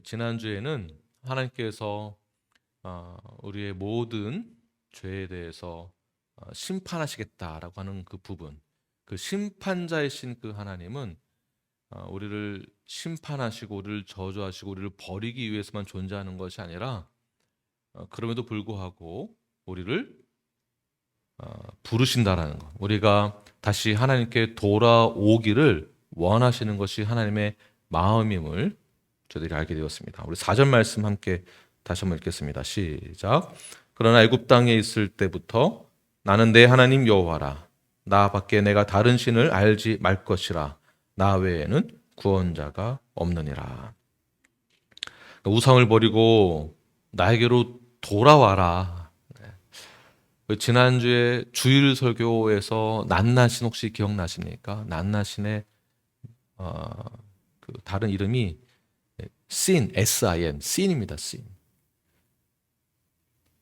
지난주에는 하나님께서 우리의 모든 죄에 대해서 심판하시겠다라고 하는 그 부분, 그 심판자이신 그 하나님은 우리를 심판하시고 우리를 저주하시고 우리를 버리기 위해서만 존재하는 것이 아니라 그럼에도 불구하고 우리를 부르신다라는 것, 우리가 다시 하나님께 돌아오기를 원하시는 것이 하나님의 마음임을 저희들이 알게 되었습니다. 우리 4절 말씀 함께 다시 한번 읽겠습니다. 시작. 그러나 애굽 땅에 있을 때부터 나는 내 하나님 여호와라. 나 밖에 내가 다른 신을 알지 말 것이라. 나 외에는 구원자가 없느니라. 우상을 버리고 나에게로 돌아와라. 지난주에 주일 설교에서 낫나신 혹시 기억나십니까? 낫나신의 그 다른 이름이 sin, S-I-N, sin입니다. sin.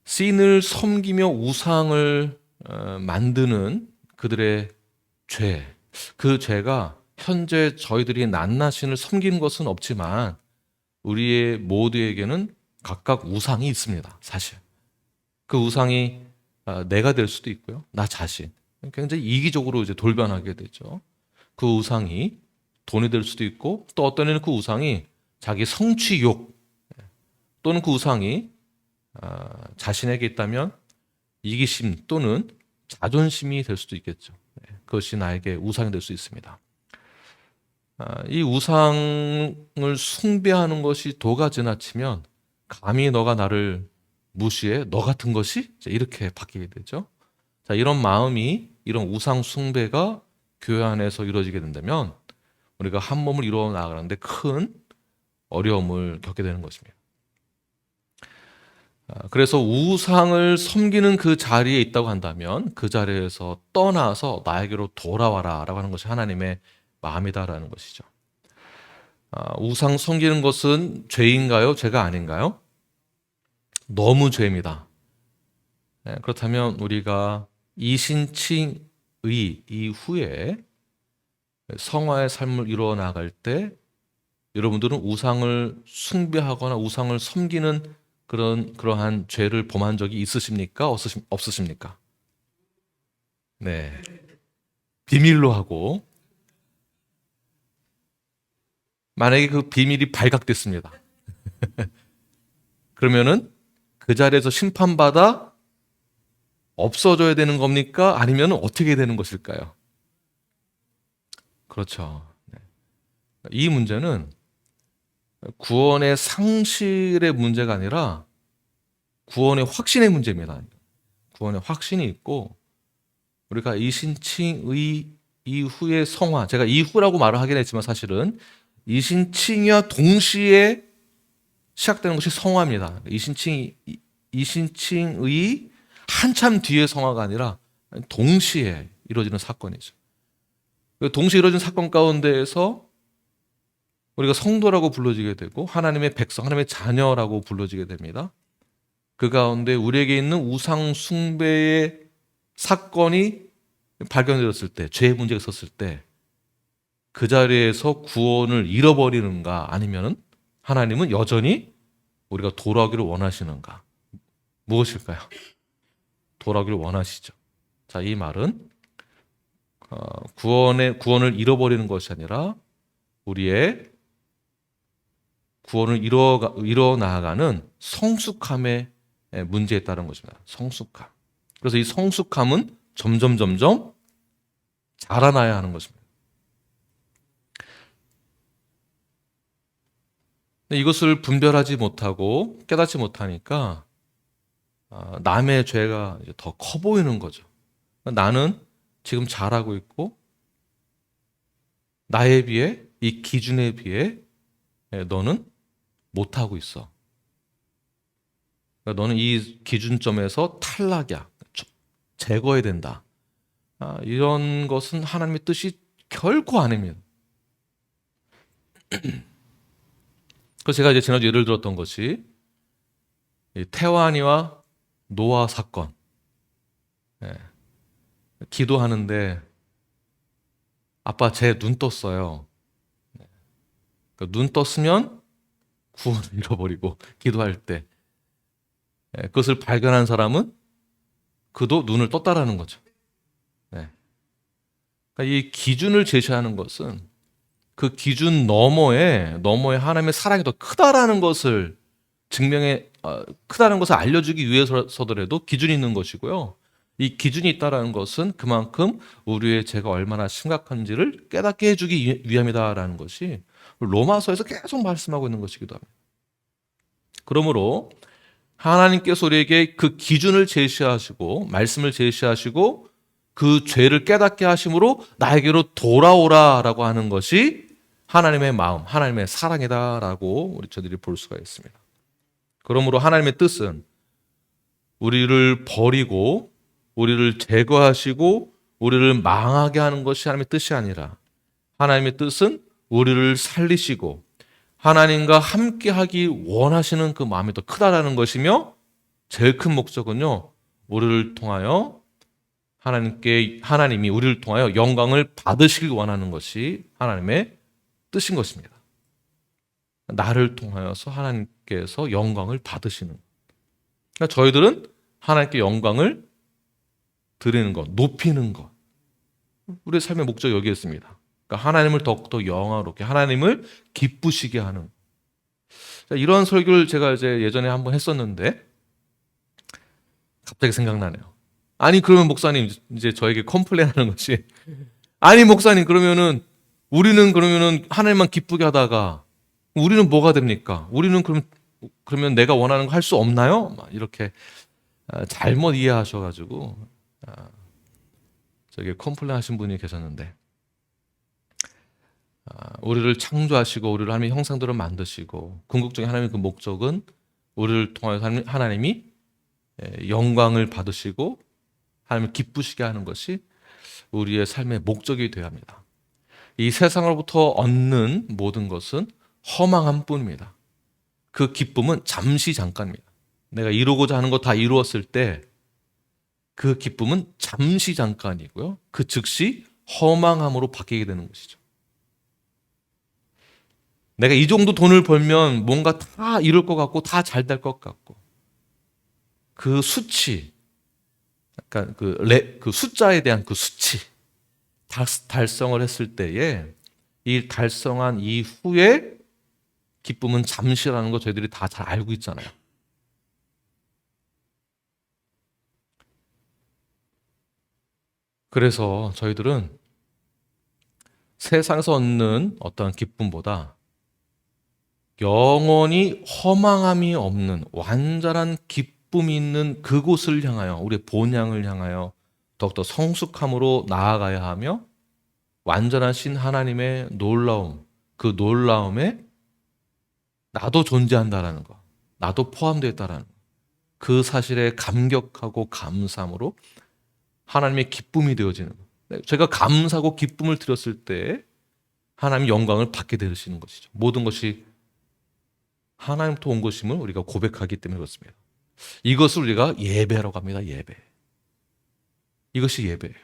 sin을 섬기며 우상을 만드는 그들의 죄, 그 죄가 현재 저희들이 낫나신을 섬기는 것은 없지만 우리의 모두에게는 각각 우상이 있습니다. 사실 그 우상이 내가 될 수도 있고요, 나 자신, 굉장히 이기적으로 이제 돌변하게 되죠. 그 우상이 돈이 될 수도 있고, 또 어떤 애는 그 우상이 자기 성취욕, 또는 그 우상이 자신에게 있다면 이기심 또는 자존심이 될 수도 있겠죠. 그것이 나에게 우상이 될 수 있습니다. 이 우상을 숭배하는 것이 도가 지나치면 감히 너가 나를 무시해? 너 같은 것이? 이렇게 바뀌게 되죠. 자, 이런 마음이, 이런 우상 숭배가 교회 안에서 이루어지게 된다면 우리가 한 몸을 이루어 나가는데 큰 어려움을 겪게 되는 것입니다. 그래서 우상을 섬기는 그 자리에 있다고 한다면 그 자리에서 떠나서 나에게로 돌아와라 라고 하는 것이 하나님의 마음이다라는 것이죠. 우상 섬기는 것은 죄인가요? 죄가 아닌가요? 너무 죄입니다. 그렇다면 우리가 이신칭의 이후에 성화의 삶을 이루어 나갈 때 여러분들은 우상을 숭배하거나 우상을 섬기는 그러한 죄를 범한 적이 있으십니까? 없으십니까? 네. 비밀로 하고, 만약에 그 비밀이 발각됐습니다. 그러면은 그 자리에서 심판받아 없어져야 되는 겁니까? 아니면 어떻게 되는 것일까요? 그렇죠. 이 문제는 구원의 상실의 문제가 아니라 구원의 확신의 문제입니다. 구원의 확신이 있고, 우리가 이신칭의 이후의 성화, 제가 이후라고 말을 하긴 했지만 사실은 이신칭이와 동시에 시작되는 것이 성화입니다. 이신칭의 한참 뒤의 성화가 아니라 동시에 이루어지는 사건이죠. 동시에 이루어진 사건 가운데에서 우리가 성도라고 불러지게 되고 하나님의 백성, 하나님의 자녀라고 불러지게 됩니다. 그 가운데 우리에게 있는 우상 숭배의 사건이 발견되었을 때, 죄의 문제가 있었을 때 그 자리에서 구원을 잃어버리는가, 아니면은 하나님은 여전히 우리가 돌아오기를 원하시는가? 무엇일까요? 돌아오기를 원하시죠. 자, 이 말은 구원을 잃어버리는 것이 아니라 우리의 구원을 이뤄 나가는 성숙함의 문제에 따른 것입니다. 성숙함. 그래서 이 성숙함은 점점 자라나야 하는 것입니다. 이것을 분별하지 못하고 깨닫지 못하니까 남의 죄가 더 커 보이는 거죠. 나는 지금 잘하고 있고 나에 비해, 이 기준에 비해 너는 못하고 있어. 그러니까 너는 이 기준점에서 탈락이야. 제거해야 된다. 이런 것은 하나님의 뜻이 결코 아닙니다. 그래서 제가 이제 지난주 예를 들었던 것이 태완이와 노아 사건. 기도하는데 아빠 제 눈 떴어요. 눈 떴으면 구원을 잃어버리고 기도할 때 그것을 발견한 사람은 그도 눈을 떴다라는 거죠. 네. 그러니까 이 기준을 제시하는 것은 그 기준 너머에 하나님의 사랑이 더 크다라는 것을 크다는 것을 알려주기 위해서더라도 기준이 있는 것이고요. 이 기준이 있다라는 것은 그만큼 우리의 죄가 얼마나 심각한지를 깨닫게 해주기 위함이다라는 것이 로마서에서 계속 말씀하고 있는 것이기도 합니다. 그러므로 하나님께서 우리에게 그 기준을 제시하시고 말씀을 제시하시고 그 죄를 깨닫게 하심으로 나에게로 돌아오라라고 하는 것이 하나님의 마음, 하나님의 사랑이다라고 우리 저들이 볼 수가 있습니다. 그러므로 하나님의 뜻은 우리를 버리고 우리를 제거하시고 우리를 망하게 하는 것이 하나님의 뜻이 아니라 하나님의 뜻은 우리를 살리시고 하나님과 함께하기 원하시는 그 마음이 더 크다라는 것이며 제일 큰 목적은요, 우리를 통하여 하나님이 우리를 통하여 영광을 받으시길 원하는 것이 하나님의 뜻인 것입니다. 나를 통하여서 하나님께서 영광을 받으시는. 그러니까 저희들은 하나님께 영광을 드리는 것, 높이는 것. 우리의 삶의 목적이 여기에 있습니다. 그러니까 하나님을 더욱더 영화롭게, 하나님을 기쁘시게 하는. 이런 설교를 제가 이제 예전에 한번 했었는데 갑자기 생각나네요. 아니 그러면 목사님 이제 저에게 컴플레인하는 것이 아니 목사님 우리는 그러면은 하나님만 기쁘게 하다가 우리는 뭐가 됩니까? 우리는 그러면 내가 원하는 거 할 수 없나요? 막 이렇게 잘못 이해하셔가지고 저기 컴플레인하신 분이 계셨는데 우리를 창조하시고 우리를 하나님의 형상대로 만드시고 궁극적인 하나님의 그 목적은 우리를 통하여 하나님이 영광을 받으시고 하나님을 기쁘시게 하는 것이 우리의 삶의 목적이 되어야 합니다. 이 세상으로부터 얻는 모든 것은 허망한 뿐입니다. 그 기쁨은 잠시 잠깐입니다. 내가 이루고자 하는 거 다 이루었을 때 그 기쁨은 잠시 잠깐이고요. 그 즉시 허망함으로 바뀌게 되는 것이죠. 내가 이 정도 돈을 벌면 뭔가 다 이룰 것 같고 다 잘 될 것 같고 그 수치, 약간 그 숫자에 대한 그 수치 달성을 했을 때에 이 달성한 이후에 기쁨은 잠시라는 거 저희들이 다 잘 알고 있잖아요. 그래서 저희들은 세상에서 얻는 어떠한 기쁨보다 영원히 허망함이 없는 완전한 기쁨이 있는 그곳을 향하여 우리의 본향을 향하여 더욱더 성숙함으로 나아가야 하며 완전하신 하나님의 놀라움, 그 놀라움에 나도 존재한다라는 것, 나도 포함되어 있다라는 것, 그 사실에 감격하고 감사함으로 하나님의 기쁨이 되어지는 것. 제가 감사하고 기쁨을 드렸을 때 하나님의 영광을 받게 되시는 것이죠. 모든 것이 하나님부터 온 것임을 우리가 고백하기 때문에 그렇습니다. 이것을 우리가 예배라고 합니다. 예배. 이것이 예배예요.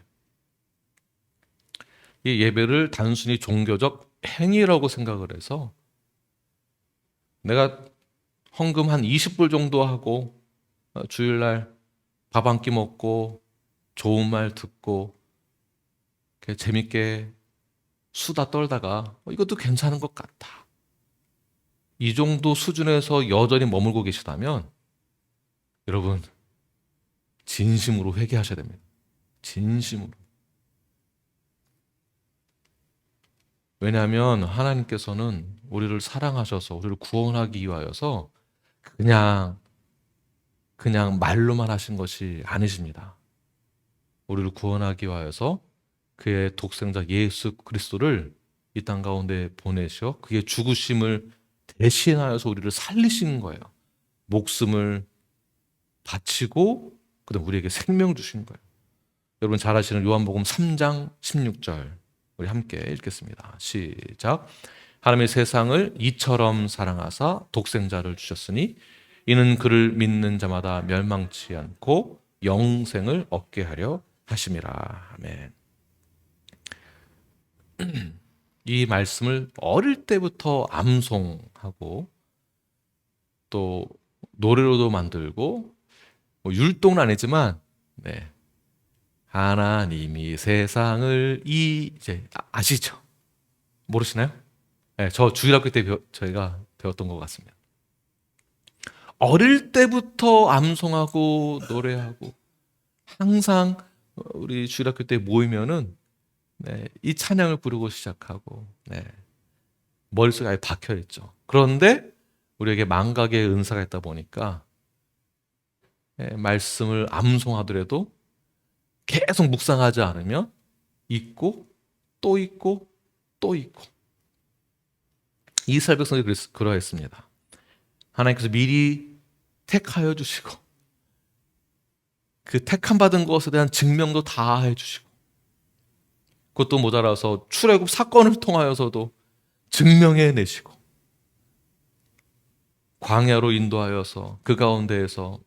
이 예배를 단순히 종교적 행위라고 생각을 해서 내가 헌금 한 20불 정도 하고 주일날 밥 한 끼 먹고 좋은 말 듣고 재밌게 수다 떨다가 이것도 괜찮은 것 같다. 이 정도 수준에서 여전히 머물고 계시다면 여러분 진심으로 회개하셔야 됩니다. 진심으로. 왜냐하면 하나님께서는 우리를 사랑하셔서 우리를 구원하기 위하여서 그냥 말로만 하신 것이 아니십니다. 우리를 구원하기 위하여서 그의 독생자 예수 그리스도를 이 땅 가운데 보내셔 그의 죽으심을 대신하여서 우리를 살리시는 거예요. 목숨을 바치고 그다음 우리에게 생명 주신 거예요. 여러분 잘 아시는 요한복음 3장 16절 우리 함께 읽겠습니다. 시작. 하나님의 세상을 이처럼 사랑하사 독생자를 주셨으니 이는 그를 믿는 자마다 멸망치 않고 영생을 얻게 하려 하심이라. 아멘. 이 말씀을 어릴 때부터 암송하고 또 노래로도 만들고 뭐 율동은 아니지만 네. 하나님이 세상을 이제 아시죠? 모르시나요? 네, 저 주일학교 때 저희가 배웠던 것 같습니다. 어릴 때부터 암송하고 노래하고 항상 우리 주일학교 때 모이면은 네, 이 찬양을 부르고 시작하고 네, 머릿속에 아예 박혀 있죠. 그런데 우리에게 망각의 은사가 있다 보니까 네, 말씀을 암송하더라도 계속 묵상하지 않으면 잊고 또 잊고 또 잊고 이스라엘 백성이 그러했습니다. 하나님께서 미리 택하여 주시고 그 택함 받은 것에 대한 증명도 다 해주시고 그것도 모자라서 출애굽 사건을 통하여서도 증명해내시고 광야로 인도하여서 그 가운데에서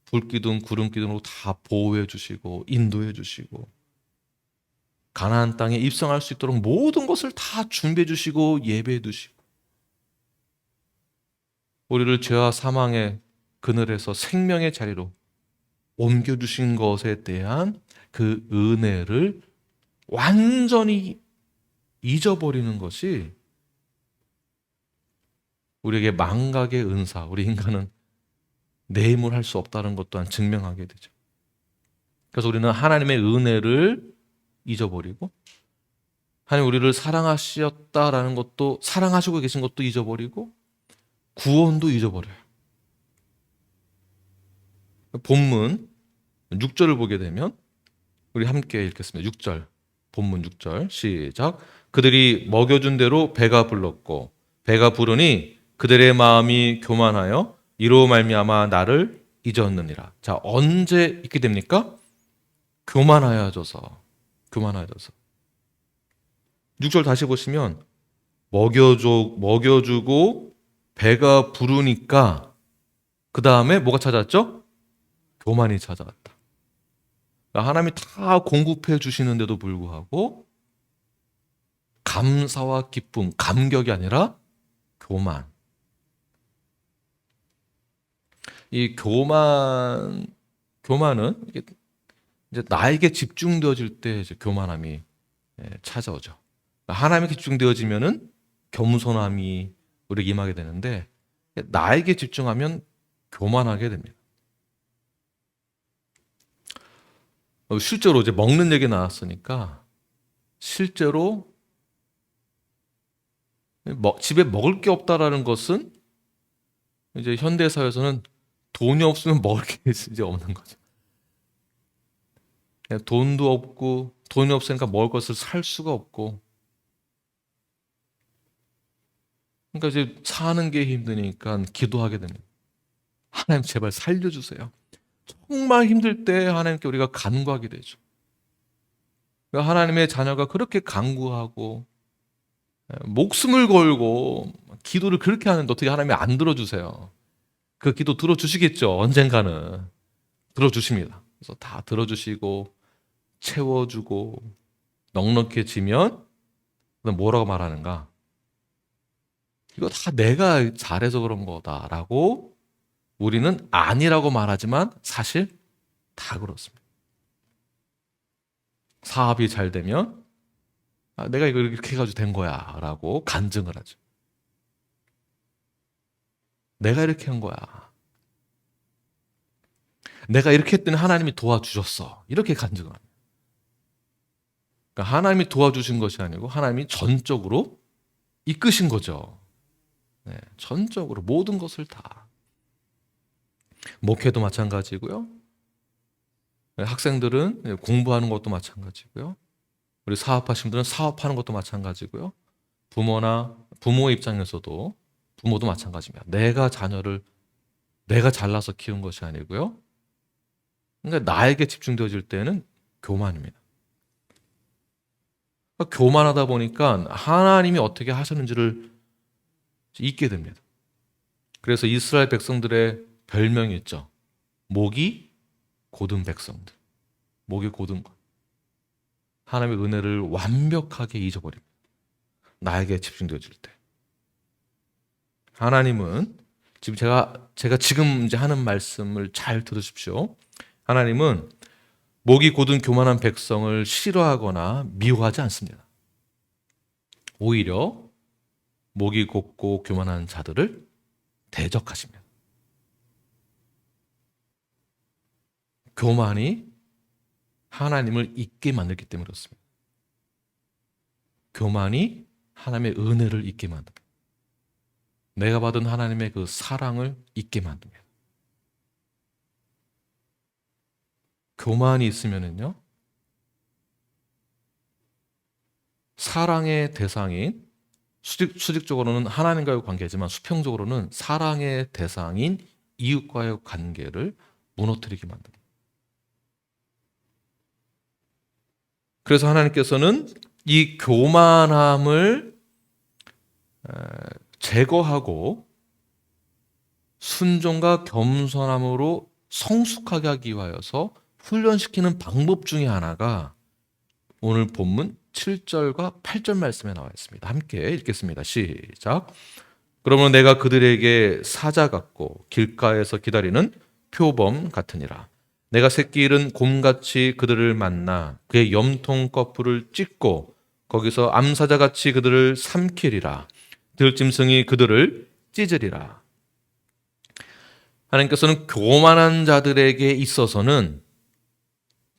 불기둥 구름기둥으로 다 보호해 주시고 인도해 주시고 가나안 땅에 입성할 수 있도록 모든 것을 다 준비해 주시고 예배해 주시고 우리를 죄와 사망의 그늘에서 생명의 자리로 옮겨주신 것에 대한 그 은혜를 완전히 잊어버리는 것이 우리에게 망각의 은사, 우리 인간은 내 힘을 할 수 없다는 것 또한 증명하게 되죠. 그래서 우리는 하나님의 은혜를 잊어버리고 하나님 우리를 사랑하셨다라는 것도 사랑하시고 계신 것도 잊어버리고 구원도 잊어버려요. 본문 6절을 보게 되면 우리 함께 읽겠습니다. 6절 본문 6절 시작. 그들이 먹여준 대로 배가 불렀고 배가 부르니 그들의 마음이 교만하여 이로 말미암아 나를 잊었느니라. 자, 언제 잊게 됩니까? 교만하여져서 6절 다시 보시면 먹여주고 배가 부르니까 그 다음에 뭐가 찾아왔죠? 교만이 찾아왔다. 하나님이 다 공급해 주시는데도 불구하고 감사와 기쁨, 감격이 아니라 교만. 이 교만은 이제 나에게 집중되어질 때 이제 교만함이 찾아오죠. 하나님께 집중되어지면은 겸손함이 우리에게 임하게 되는데 나에게 집중하면 교만하게 됩니다. 실제로 이제 먹는 얘기 나왔으니까 실제로 집에 먹을 게 없다라는 것은 이제 현대 사회에서는 돈이 없으면 먹을 게 이제 없는 거죠. 돈도 없고 돈이 없으니까 먹을 것을 살 수가 없고 그러니까 이제 사는 게 힘드니까 기도하게 됩니다. 하나님 제발 살려주세요. 정말 힘들 때 하나님께 우리가 간구하게 되죠. 그러니까 하나님의 자녀가 그렇게 간구하고 목숨을 걸고 기도를 그렇게 하는데 어떻게 하나님이 안 들어주세요? 그 기도 들어주시겠죠. 언젠가는 들어주십니다. 그래서 다 들어주시고 채워주고 넉넉해지면 뭐라고 말하는가? 이거 다 내가 잘해서 그런 거다라고 우리는 아니라고 말하지만 사실 다 그렇습니다. 사업이 잘 되면 내가 이거 이렇게 해가지고 된 거야 라고 간증을 하죠. 내가 이렇게 한 거야. 내가 이렇게 했더니 하나님이 도와주셨어. 이렇게 간증을 합니다. 그러니까 하나님이 도와주신 것이 아니고 하나님이 전적으로 이끄신 거죠. 네, 전적으로 모든 것을 다. 목회도 마찬가지고요. 학생들은 공부하는 것도 마찬가지고요. 우리 사업하신 분들은 사업하는 것도 마찬가지고요. 부모의 입장에서도 부모도 마찬가지입니다. 내가 자녀를 내가 잘나서 키운 것이 아니고요. 그러니까 나에게 집중되어질 때는 교만입니다. 그러니까 교만하다 보니까 하나님이 어떻게 하셨는지를 잊게 됩니다. 그래서 이스라엘 백성들의 별명이 있죠. 목이 곧은 백성들. 목이 곧은 것. 하나님의 은혜를 완벽하게 잊어버립니다. 나에게 집중되어질 때. 하나님은 지금 제가 지금 이제 하는 말씀을 잘 들으십시오. 하나님은 목이 곧은 교만한 백성을 싫어하거나 미워하지 않습니다. 오히려 목이 곧고 교만한 자들을 대적하십니다. 교만이 하나님을 잊게 만들기 때문에 그렇습니다. 교만이 하나님의 은혜를 잊게 만듭니다. 내가 받은 하나님의 그 사랑을 잊게 만듭니다. 교만이 있으면은요, 사랑의 대상인 수직적으로는 하나님과의 관계지만 수평적으로는 사랑의 대상인 이웃과의 관계를 무너뜨리게 만듭니다. 그래서 하나님께서는 이 교만함을 제거하고 순종과 겸손함으로 성숙하게 하기 위하여서 훈련시키는 방법 중에 하나가 오늘 본문 7절과 8절 말씀에 나와 있습니다. 함께 읽겠습니다. 시작. 그러면 내가 그들에게 사자 같고 길가에서 기다리는 표범 같으니라. 내가 새끼 잃은 곰같이 그들을 만나 그의 염통 거풀을 찢고 거기서 암사자같이 그들을 삼키리라. 들짐승이 그들을 찢으리라. 하나님께서는 교만한 자들에게 있어서는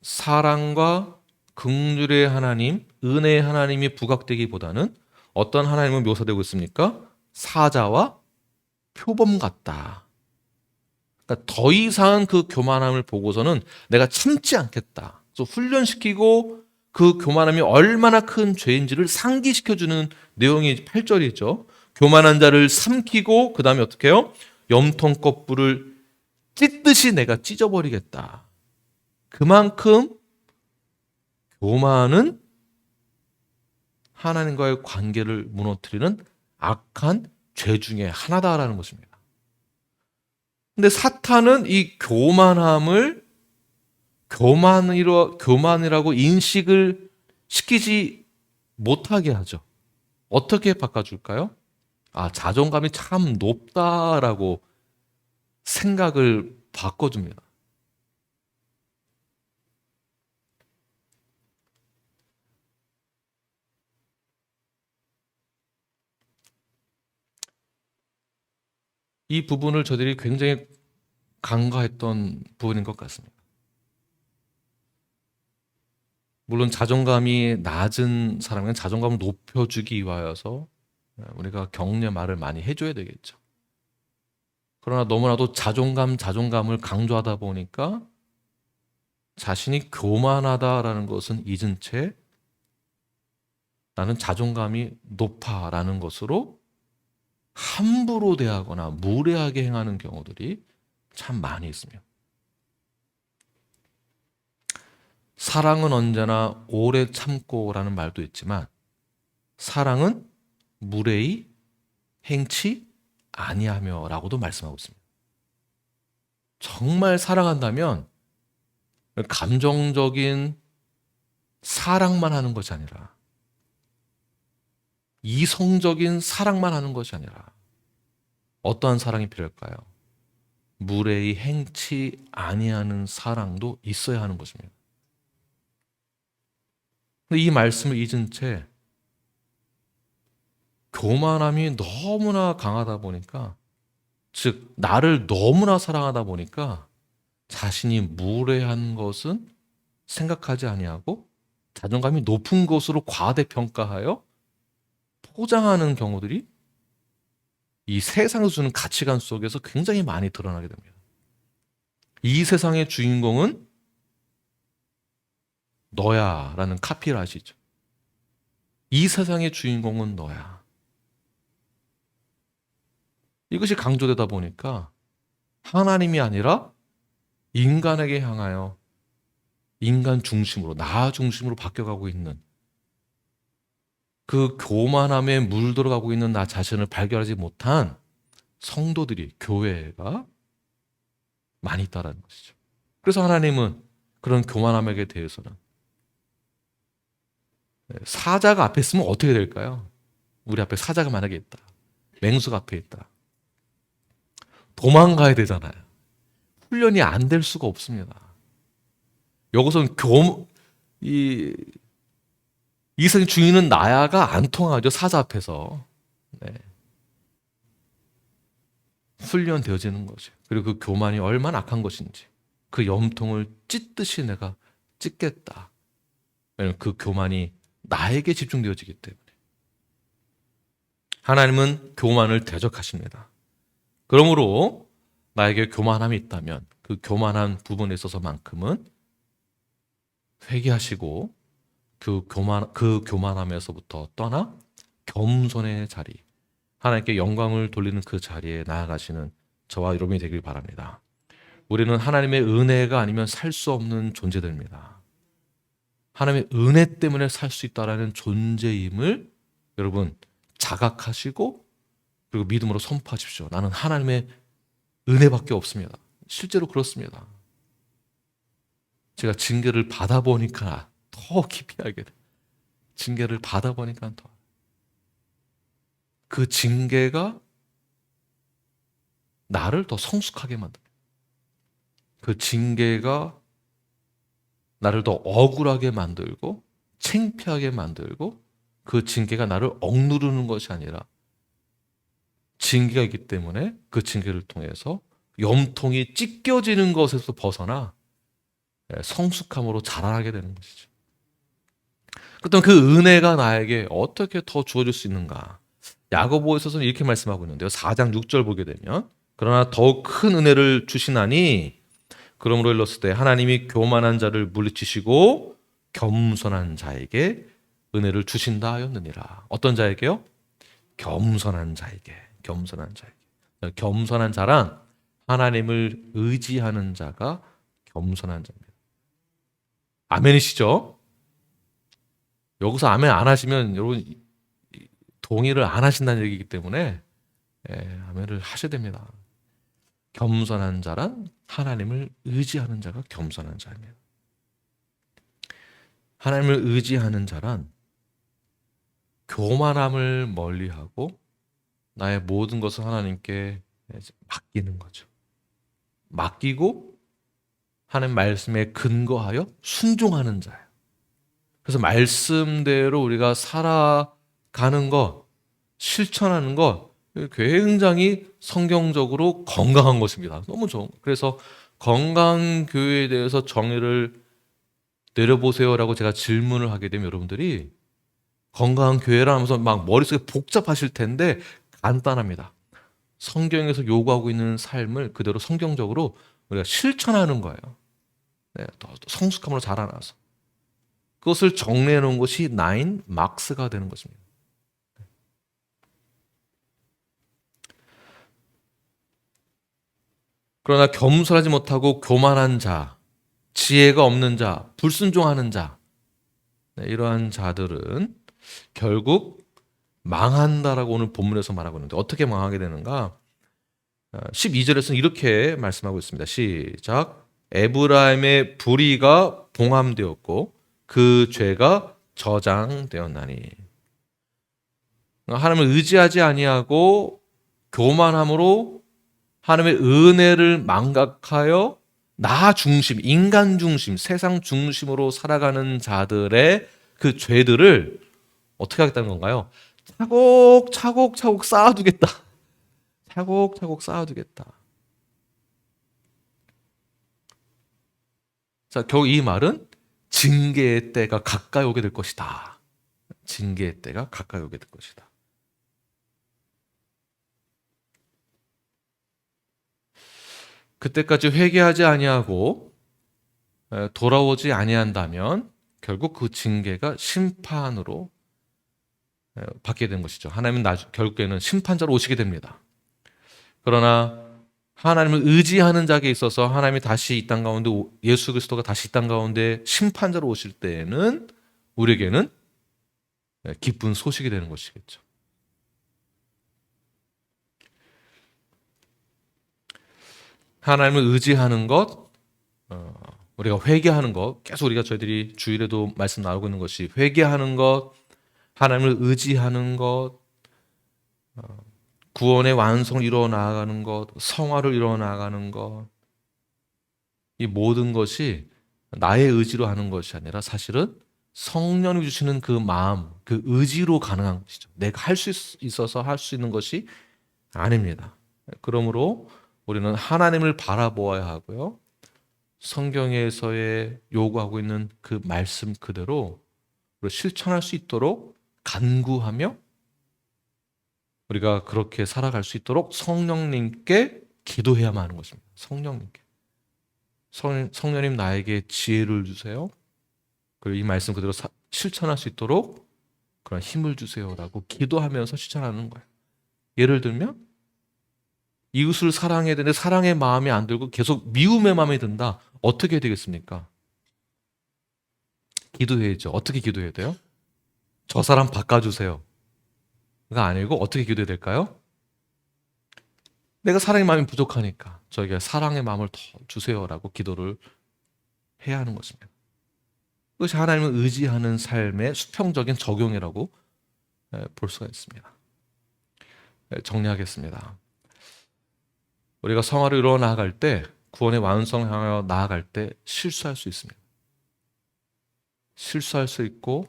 사랑과 긍휼의 하나님, 은혜의 하나님이 부각되기보다는 어떤 하나님은 묘사되고 있습니까? 사자와 표범 같다. 그러니까 더 이상 그 교만함을 보고서는 내가 참지 않겠다. 그래서 훈련시키고 그 교만함이 얼마나 큰 죄인지를 상기시켜주는 내용이 8절이죠. 교만한 자를 삼키고 그 다음에 어떻게 해요? 염통 껍불을 찢듯이 내가 찢어버리겠다. 그만큼 교만은 하나님과의 관계를 무너뜨리는 악한 죄 중에 하나다라는 것입니다. 근데 사탄은 이 교만함을 교만이라고 인식을 시키지 못하게 하죠. 어떻게 바꿔줄까요? 자존감이 참 높다라고 생각을 바꿔줍니다. 이 부분을 저들이 굉장히 간과했던 부분인 것 같습니다. 물론 자존감이 낮은 사람은 자존감을 높여주기 위하여서 우리가 격려 말을 많이 해줘야 되겠죠. 그러나 너무나도 자존감을 강조하다 보니까 자신이 교만하다라는 것은 잊은 채 나는 자존감이 높아라는 것으로 함부로 대하거나 무례하게 행하는 경우들이 참 많이 있습니다. 사랑은 언제나 오래 참고라는 말도 있지만 사랑은 무례히 행치 아니하며라고도 말씀하고 있습니다. 정말 사랑한다면 감정적인 사랑만 하는 것이 아니라 이성적인 사랑만 하는 것이 아니라 어떠한 사랑이 필요할까요? 무례히 행치 아니하는 사랑도 있어야 하는 것입니다. 근데 이 말씀을 잊은 채 교만함이 너무나 강하다 보니까, 즉 나를 너무나 사랑하다 보니까 자신이 무례한 것은 생각하지 아니하고 자존감이 높은 것으로 과대평가하여 포장하는 경우들이 이 세상에서 주는 가치관 속에서 굉장히 많이 드러나게 됩니다. 이 세상의 주인공은 너야 라는 카피를 아시죠? 이 세상의 주인공은 너야. 이것이 강조되다 보니까 하나님이 아니라 인간에게 향하여 인간 중심으로, 나 중심으로 바뀌어가고 있는 그 교만함에 물들어가고 있는 나 자신을 발견하지 못한 성도들이, 교회가 많이 있다는 것이죠. 그래서 하나님은 그런 교만함에 대해서는 사자가 앞에 있으면 어떻게 될까요? 우리 앞에 사자가 만약에 있다. 맹수가 앞에 있다. 도망가야 되잖아요. 훈련이 안 될 수가 없습니다. 여기서는 이생 중인은 나야가 안 통하죠. 사자 앞에서. 네. 훈련되어지는 거죠. 그리고 그 교만이 얼마나 악한 것인지 그 염통을 찢듯이 내가 찢겠다. 왜냐하면 그 교만이 나에게 집중되어지기 때문에. 하나님은 교만을 대적하십니다. 그러므로 나에게 교만함이 있다면 그 교만한 부분에 있어서만큼은 회개하시고 그 교만함에서부터 떠나 겸손의 자리, 하나님께 영광을 돌리는 그 자리에 나아가시는 저와 여러분이 되길 바랍니다. 우리는 하나님의 은혜가 아니면 살 수 없는 존재들입니다. 하나님의 은혜 때문에 살 수 있다라는 존재임을 여러분 자각하시고 그리고 믿음으로 선포하십시오. 나는 하나님의 은혜밖에 없습니다. 실제로 그렇습니다. 제가 징계를 받아보니까 더 깊이 알게 돼요. 징계를 받아보니까 더. 그 징계가 나를 더 성숙하게 만듭니다. 그 징계가 나를 더 억울하게 만들고 창피하게 만들고 그 징계가 나를 억누르는 것이 아니라 징계가 있기 때문에 그 징계를 통해서 염통이 찢겨지는 것에서 벗어나 성숙함으로 자라나게 되는 것이죠. 그렇다면 그 은혜가 나에게 어떻게 더 주어질 수 있는가? 야고보에서는 이렇게 말씀하고 있는데요. 4장 6절 보게 되면 그러나 더욱 큰 은혜를 주시나니 그러므로 일렀을 때 하나님이 교만한 자를 물리치시고 겸손한 자에게 은혜를 주신다 하였느니라. 어떤 자에게요? 겸손한 자에게. 겸손한 자에게. 겸손한 자란 하나님을 의지하는 자가 겸손한 자입니다. 아멘이시죠? 여기서 아멘 안 하시면 여러분 동의를 안 하신다는 얘기이기 때문에 아멘을 하셔야 됩니다. 겸손한 자란 하나님을 의지하는 자가 겸손한 자입니다. 하나님을 의지하는 자란 교만함을 멀리하고 나의 모든 것을 하나님께 맡기는 거죠. 맡기고 하나님 말씀에 근거하여 순종하는 자예요. 그래서 말씀대로 우리가 살아가는 것, 실천하는 것 굉장히 성경적으로 건강한 것입니다. 너무 좋은. 그래서 건강한 교회에 대해서 정의를 내려보세요라고 제가 질문을 하게 되면 여러분들이 건강한 교회라 하면서 막 머릿속에 복잡하실 텐데 간단합니다. 성경에서 요구하고 있는 삶을 그대로 성경적으로 우리가 실천하는 거예요. 네, 더 성숙함으로 자라나서 그것을 정리해 놓은 것이 나인 막스가 되는 것입니다. 그러나 겸손하지 못하고 교만한 자, 지혜가 없는 자, 불순종하는 자, 이러한 자들은 결국 망한다라고 오늘 본문에서 말하고 있는데 어떻게 망하게 되는가? 12절에서는 이렇게 말씀하고 있습니다. 시작. 에브라임의 불의가 봉함되었고 그 죄가 저장되었나니. 하나님을 의지하지 아니하고 교만함으로 하나님의 은혜를 망각하여 나 중심, 인간 중심, 세상 중심으로 살아가는 자들의 그 죄들을 어떻게 하겠다는 건가요? 차곡차곡 쌓아두겠다. 차곡차곡 쌓아두겠다. 자, 결국 이 말은 징계의 때가 가까이 오게 될 것이다. 징계의 때가 가까이 오게 될 것이다. 그때까지 회개하지 아니하고 돌아오지 아니한다면 결국 그 징계가 심판으로 받게 된 것이죠. 하나님은 결국에는 심판자로 오시게 됩니다. 그러나 하나님을 의지하는 자에게 있어서 하나님이 다시 이 땅 가운데 예수 그리스도가 다시 이 땅 가운데 심판자로 오실 때에는 우리에게는 기쁜 소식이 되는 것이겠죠. 하나님을 의지하는 것, 우리가 회개하는 것, 계속 우리가 저희들이 주일에도 말씀 나오고 있는 것이 회개하는 것, 하나님을 의지하는 것, 구원의 완성을 이루어 나아가는 것, 성화를 이루어 나아가는 것, 이 모든 것이 나의 의지로 하는 것이 아니라 사실은 성령이 주시는 그 마음, 그 의지로 가능한 것이죠. 내가 할 수 있어서 할 수 있는 것이 아닙니다. 그러므로 우리는 하나님을 바라보아야 하고요. 성경에서의 요구하고 있는 그 말씀 그대로 실천할 수 있도록 간구하며 우리가 그렇게 살아갈 수 있도록 성령님께 기도해야만 하는 것입니다. 성령님께. 성령님 나에게 지혜를 주세요. 그리고 이 말씀 그대로 실천할 수 있도록 그런 힘을 주세요라고 기도하면서 실천하는 거예요. 예를 들면 이웃을 사랑해야 되는데 사랑의 마음이 안 들고 계속 미움의 마음이 든다. 어떻게 되겠습니까? 기도해야죠. 어떻게 기도해야 돼요? 저 사람 바꿔주세요. 가 아니고 어떻게 기도해야 될까요? 내가 사랑의 마음이 부족하니까 저에게 사랑의 마음을 더 주세요라고 기도를 해야 하는 것입니다. 그것이 하나님을 의지하는 삶의 수평적인 적용이라고 볼 수가 있습니다. 정리하겠습니다. 우리가 성화를 이루어 나아갈 때, 구원의 완성을 향하여 나아갈 때 실수할 수 있습니다. 실수할 수 있고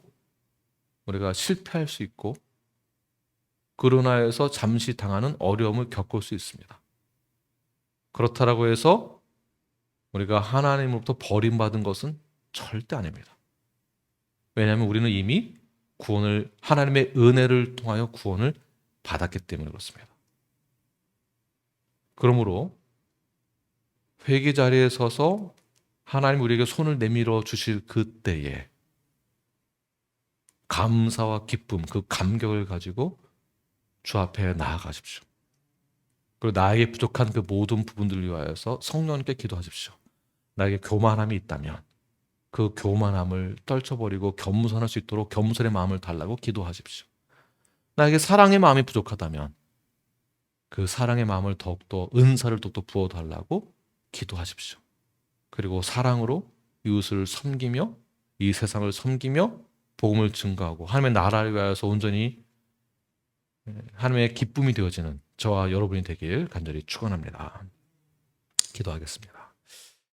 우리가 실패할 수 있고 그러나 해서 잠시 당하는 어려움을 겪을 수 있습니다. 그렇다라고 해서 우리가 하나님으로부터 버림받은 것은 절대 아닙니다. 왜냐하면 우리는 이미 구원을 하나님의 은혜를 통하여 구원을 받았기 때문에 그렇습니다. 그러므로 회개 자리에 서서 하나님 우리에게 손을 내밀어 주실 그때에 감사와 기쁨, 그 감격을 가지고 주 앞에 나아가십시오. 그리고 나에게 부족한 그 모든 부분들을 위하여서 성령님께 기도하십시오. 나에게 교만함이 있다면 그 교만함을 떨쳐버리고 겸손할 수 있도록 겸손의 마음을 달라고 기도하십시오. 나에게 사랑의 마음이 부족하다면 그 사랑의 마음을 더욱더 은사를 더욱더 부어달라고 기도하십시오. 그리고 사랑으로 이웃을 섬기며 이 세상을 섬기며 복음을 증거하고 하나님의 나라를 위하여서 온전히 하나님의 기쁨이 되어지는 저와 여러분이 되길 간절히 축원합니다. 기도하겠습니다.